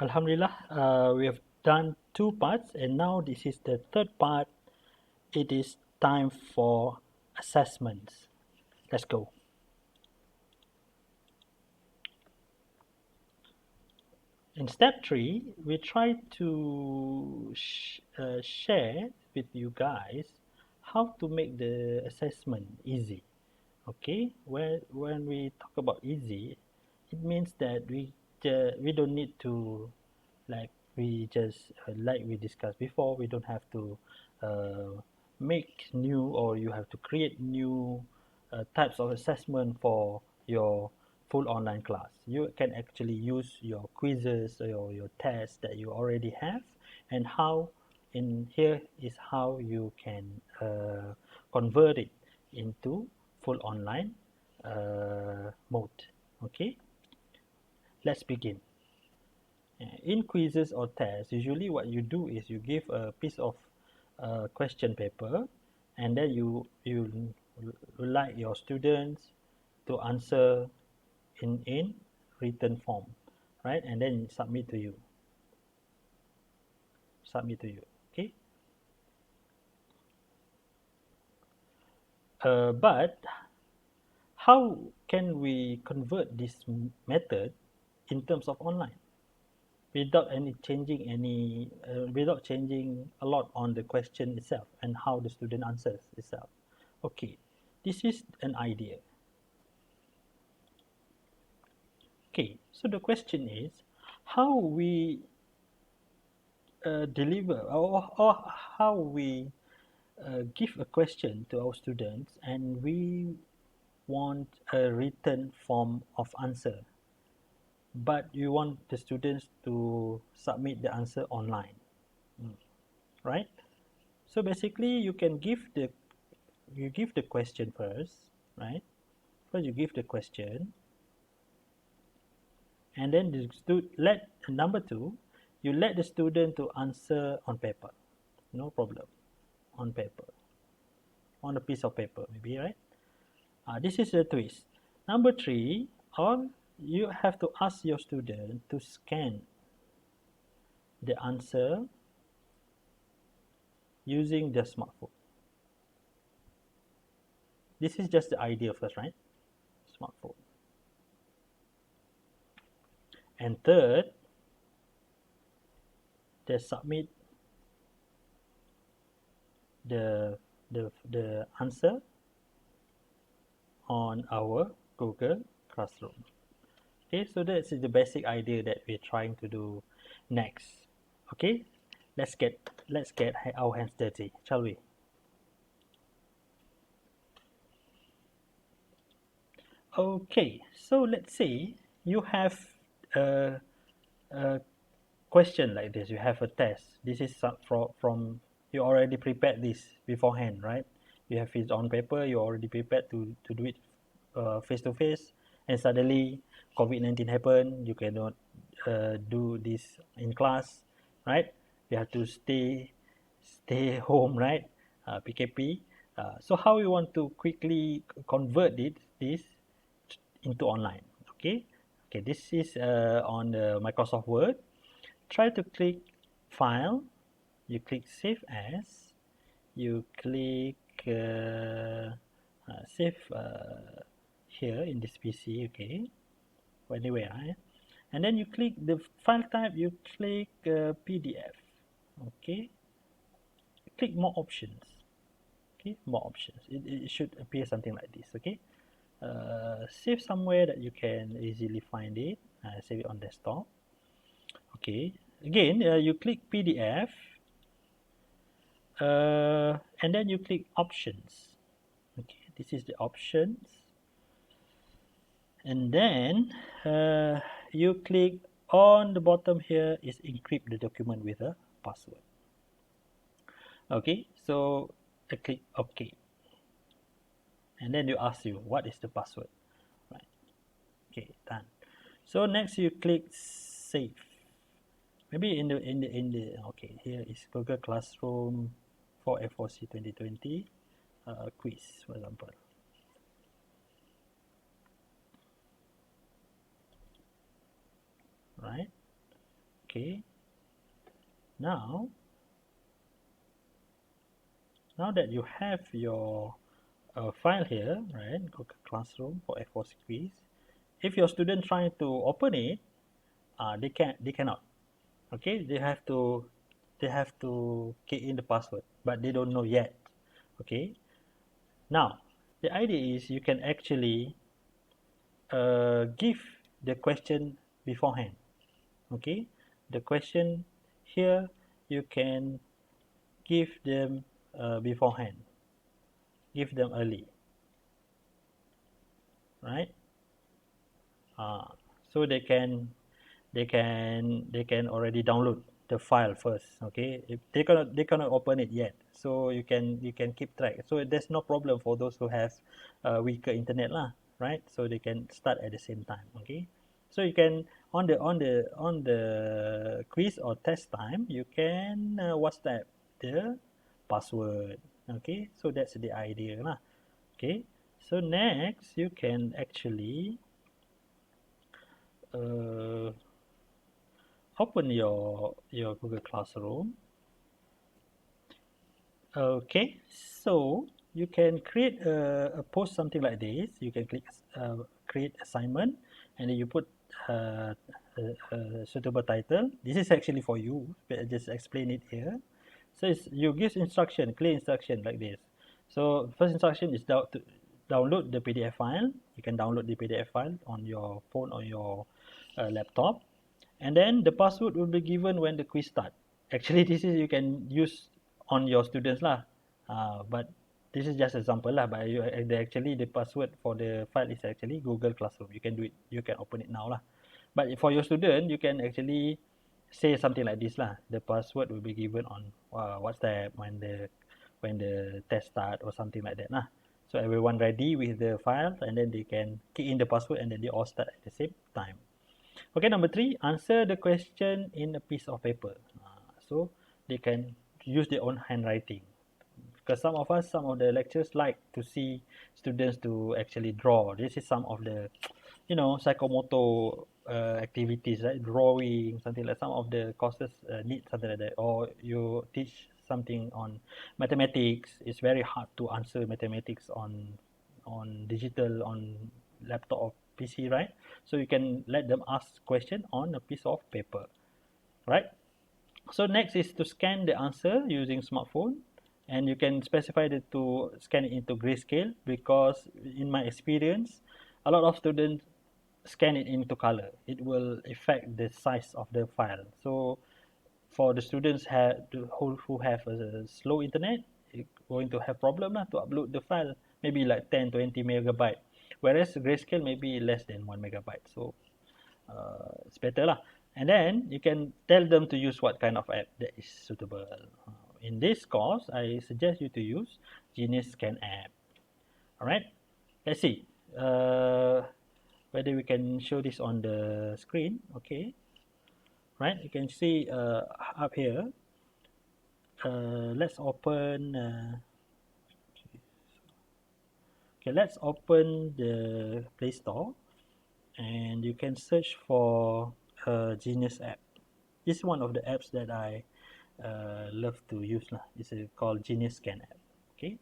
Alhamdulillah, we have done two parts, and now this is the third part. It is time for assessments. Let's go. In step 3, we try to share with you guys how to make the assessment easy. Okay, when we talk about easy, it means that we don't need to, like we discussed before, we don't have to uh, make new, or you have to create new types of assessment for your full online class. You can actually use your quizzes or your tests that you already have, and how in here is how you can convert it into full online mode. Okay, let's begin. In quizzes or tests, usually what you do is you give a piece of question paper, and then you like your students to answer in written form, right? And then submit to you. Okay. But how can we convert this method in terms of online without changing a lot on the question itself and how the student answers itself? Okay, this is an idea. Okay, so the question is how we deliver, or how we give a question to our students, and we want a written form of answer, but you want the students to submit the answer online, right? So basically you give the question first, right? First you give the question, and then number two, you let the student to answer on paper, no problem, on paper, on a piece of paper maybe, right? This is the twist. Number three, or you have to ask your student to scan the answer using their smartphone. This is just the idea first, right? Smartphone. And third, they submit the answer on our Google Classroom. Okay, so that's the basic idea that we're trying to do next. Okay, let's get our hands dirty, shall we? Okay, so let's say you have a, a question like this. You have a test. This is from you already prepared this beforehand, right? You have it on paper. You already prepared to do it face to face, and suddenly COVID-19 happened. You cannot do this in class, right? You have to stay home, right? PKP. So how you want to quickly convert this into online? Okay, okay. This is on the Microsoft Word. Try to click File. You click Save As. You click Save here in this PC. Okay, anywhere, right? And then you click the file type. You click PDF. Okay, click More Options. Okay, More Options. It should appear something like this. Okay, save somewhere that you can easily find it. Save it on desktop. Okay, again you click PDF, and then you click Options. Okay, this is the options, and then you click on the bottom here is encrypt the document with a password. Okay, so I click OK, and then you ask you what is the password, right? Okay, done. So next you click Save. Maybe in the okay, here is Google Classroom for FOC 2020 quiz, for example. Right? Okay, now that you have your file here, right, Google Classroom for F4C quiz, if your student trying to open it, they cannot. Okay, they have to key in the password, but they don't know yet. Okay, now the idea is you can actually give the question beforehand. Okay, the question here you can give them beforehand, give them early, right? uh, so they can already download the file first. Okay, if they cannot open it yet, so you can keep track, so there's no problem for those who have weaker internet lah, right? So they can start at the same time. Okay, so you can on the quiz or test time, you can WhatsApp the password. Okay, so that's the idea lah. Okay, so next you can actually uh, open your Google Classroom. Okay, so you can create a post something like this. You can click create assignment, and then you put a suitable title. This is actually for you, but I just explain it here. So you give instruction, clear instruction like this. So first instruction is to download the PDF file. You can download the PDF file on your phone or your laptop. And then the password will be given when the quiz start. Actually, this is you can use on your students lah. But this is just example lah. But actually the password for the file is actually Google Classroom. You can do it. You can open it now lah. But for your student, you can actually say something like this lah. The password will be given on WhatsApp when the test start or something like that lah. So everyone ready with the file, and then they can key in the password, and then they all start at the same time. Okay, number 3, answer the question in a piece of paper. So they can use their own handwriting. Because some of the lecturers like to see students to actually draw. This is some of the, psychomotor activities, right? Drawing, something like some of the courses need something like that. Or you teach something on mathematics. It's very hard to answer mathematics on digital, on laptop or PC, right? So you can let them ask question on a piece of paper, right? So next is to scan the answer using smartphone, and you can specify to scan it into grayscale, because in my experience, a lot of students scan it into color. It will affect the size of the file. So for the students who have a slow internet, going to have problem to upload the file, maybe like 10-20 megabyte, whereas grayscale maybe less than 1 megabyte. So it's better lah. And then you can tell them to use what kind of app that is suitable. In this course, I suggest you to use Genius Scan app. All right, let's see whether we can show this on the screen. Okay, right, you can see up here. Let's open okay, let's open the Play Store, and you can search for Genius app. This is one of the apps that I love to use lah. It's called Genius Scan app. Okay,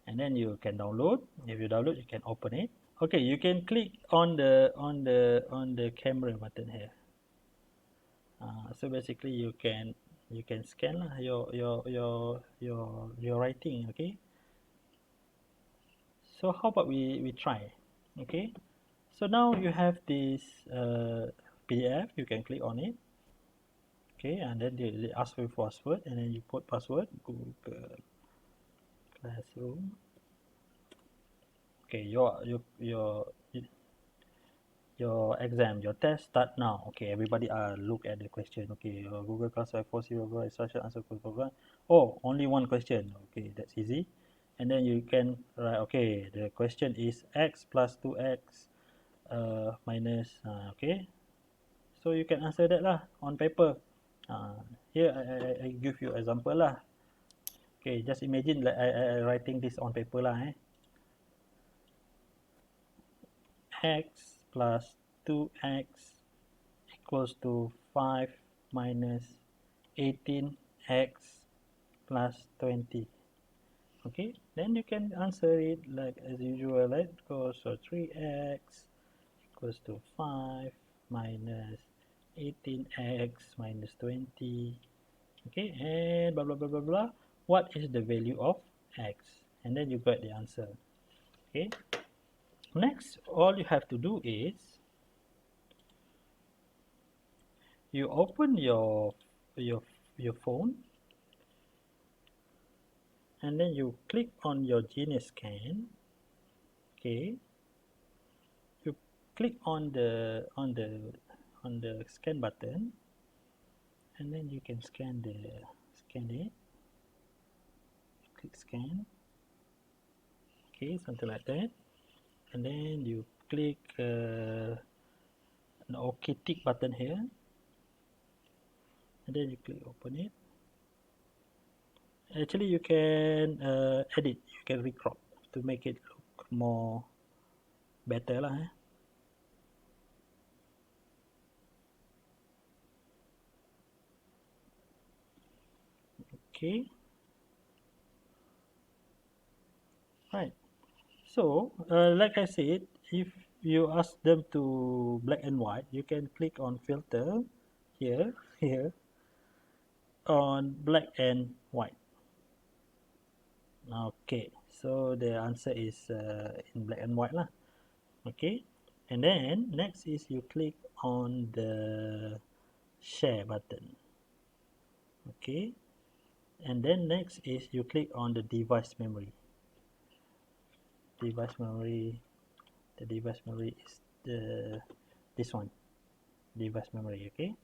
and then you can download. If you download, you can open it. Okay, you can click on the camera button here. So basically you can scan lah your writing. Okay, so how about we try? Okay, so now you have this PDF. You can click on it. Okay, and then they ask for password, and then you put password Google Classroom. Okay, your exam, your test start now. Okay, everybody look at the question. Okay, Google Classroom F4C instruction answer program. Oh, only one question. Okay, that's easy. And then you can write, okay, the question is x plus 2x minus, okay. So you can answer that lah on paper. Here I give you example lah. Okay, just imagine like I writing this on paper lah. X plus 2x equals to 5 minus 18x plus 20. Okay, then you can answer it like as usual, right? So 3x equals to 5 minus 18x minus 20. Okay, and blah blah blah blah blah. What is the value of x? And then you got the answer. Okay, next all you have to do is you open your your phone, and then you click on your Genius Scan. Okay, you click on the scan button, and then you can scan it. Click scan. Okay, something like that, and then you click an OK tick button here, and then you click open it. Actually, you can edit, you can recrop to make it look more better lah. Okay, right. So, like I said, if you ask them to black and white, you can click on filter here, here on black and white. Okay, so the answer is in black and white lah. Okay, and then next is you click on the share button. Okay, and then next is you click on the device memory. Device memory, the device memory is this one, device memory. Okay,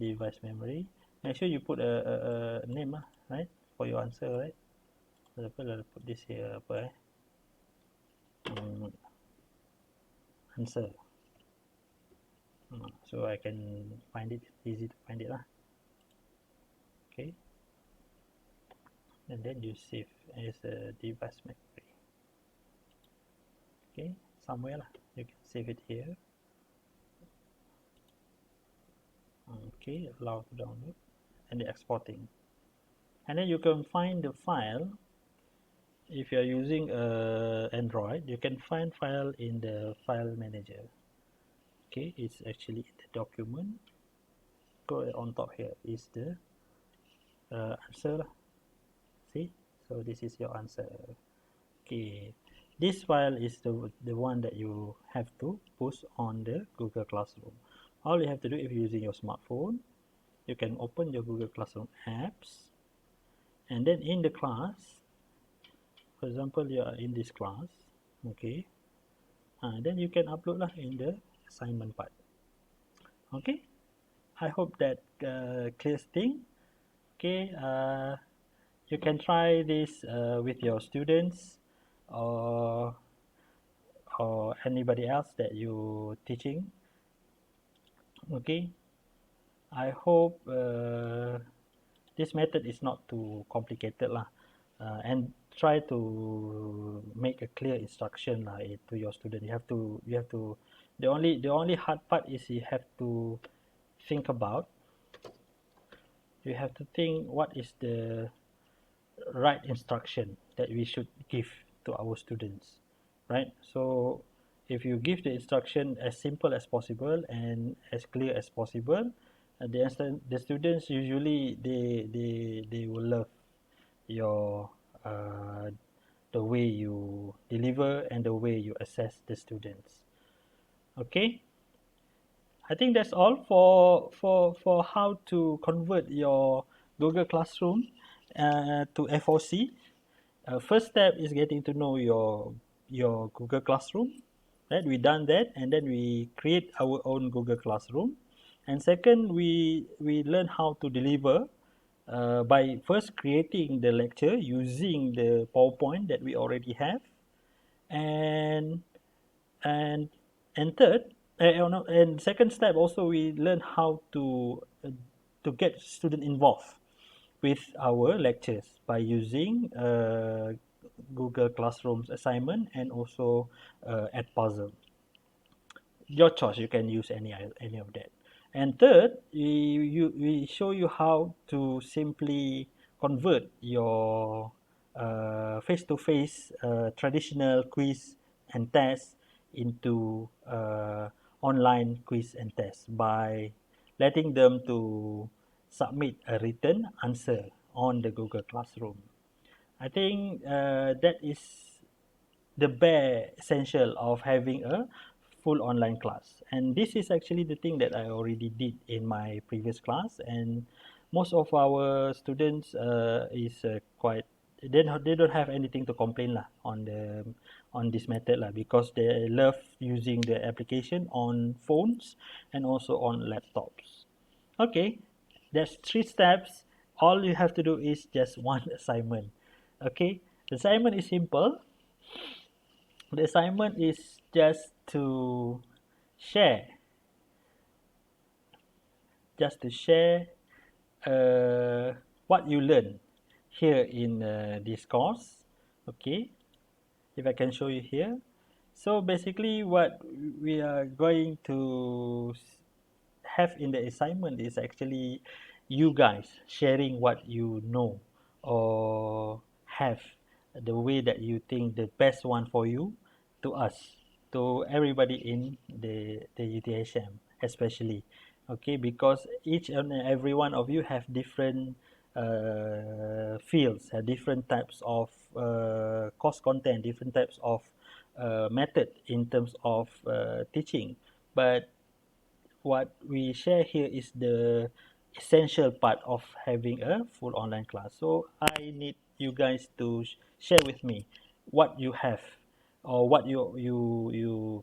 device memory. Make sure you put a name right, for your answer, right? For example, I'll put this here apa answer, so I can find it, easy to find it lah. Okay, and then you save as a device memory. Okay, somewhere lah, you can save it here. Okay, allow to download and the exporting, and then you can find the file. If you are using Android, you can find file in the file manager. Okay, it's actually in the document. Go on top here is the answer lah. See, so this is your answer. Okay, this file is the one that you have to post on the Google Classroom. All you have to do, if you're using your smartphone, you can open your Google Classroom apps, and then in the class, for example, you are in this class, okay, then you can upload lah in the assignment part. Okay, I hope that clears thing. Okay, you can try this with your students or anybody else that you teaching. Okay, I hope this method is not too complicated lah, and try to make a clear instruction to your student. You have to the only hard part is you have to think about, you have to think what is the right instruction that we should give to our students, right? So if you give the instruction as simple as possible and as clear as possible, the students usually they will love your the way you deliver and the way you assess the students. Okay, I think that's all for how to convert your Google Classroom to FOC. First step is getting to know your Google Classroom. Right, we done that, and then we create our own Google Classroom. And second, we learn how to deliver by first creating the lecture using the PowerPoint that we already have, and and third, and second step also, we learn how to get student involved with our lectures by using Google Classroom's assignment and also Edpuzzle. Your choice, you can use any of that. And third, we show you how to simply convert your face-to-face traditional quiz and test into online quiz and test by letting them to submit a written answer on the Google Classroom. I think that is the bare essential of having a full online class. And this is actually the thing that I already did in my previous class, and most of our students is quite they don't have anything to complain lah on this method lah, because they love using the application on phones and also on laptops. Okay, that's 3 steps. All you have to do is just one assignment. Okay, the assignment is simple. The assignment is just to share, just to share what you learn here in this course. Okay, if I can show you here. So basically what we are going to have in the assignment is actually you guys sharing what you know or have, the way that you think the best one for you, to us, to everybody in the UTHM especially. Okay, because each and every one of you have different fields, have different types of course content, different types of method in terms of teaching. But what we share here is the essential part of having a full online class. So I need you guys to share with me what you have, or what you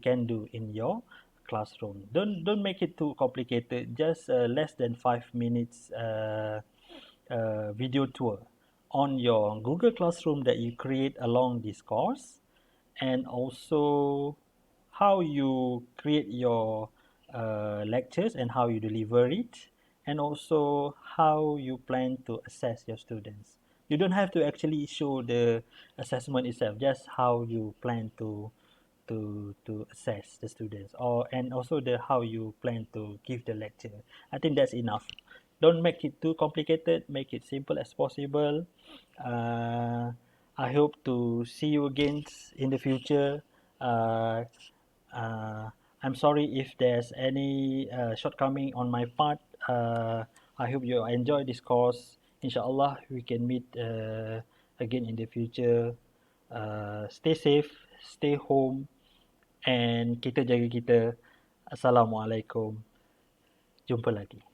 can do in your classroom. Don't make it too complicated. Just less than 5 minutes video tour on your Google Classroom that you create along this course, and also how you create your lectures and how you deliver it, and also how you plan to assess your students. You don't have to actually show the assessment itself, just how you plan to assess the students, or and also the how you plan to give the lecture. I think that's enough. Don't make it too complicated, make it simple as possible. uh, I hope to see you again in the future. uh, uh, I'm sorry if there's any shortcoming on my part. I hope you enjoy this course. Inshallah we can meet again in the future. Stay safe, stay home, and kita jaga kita. Assalamualaikum. Jumpa lagi.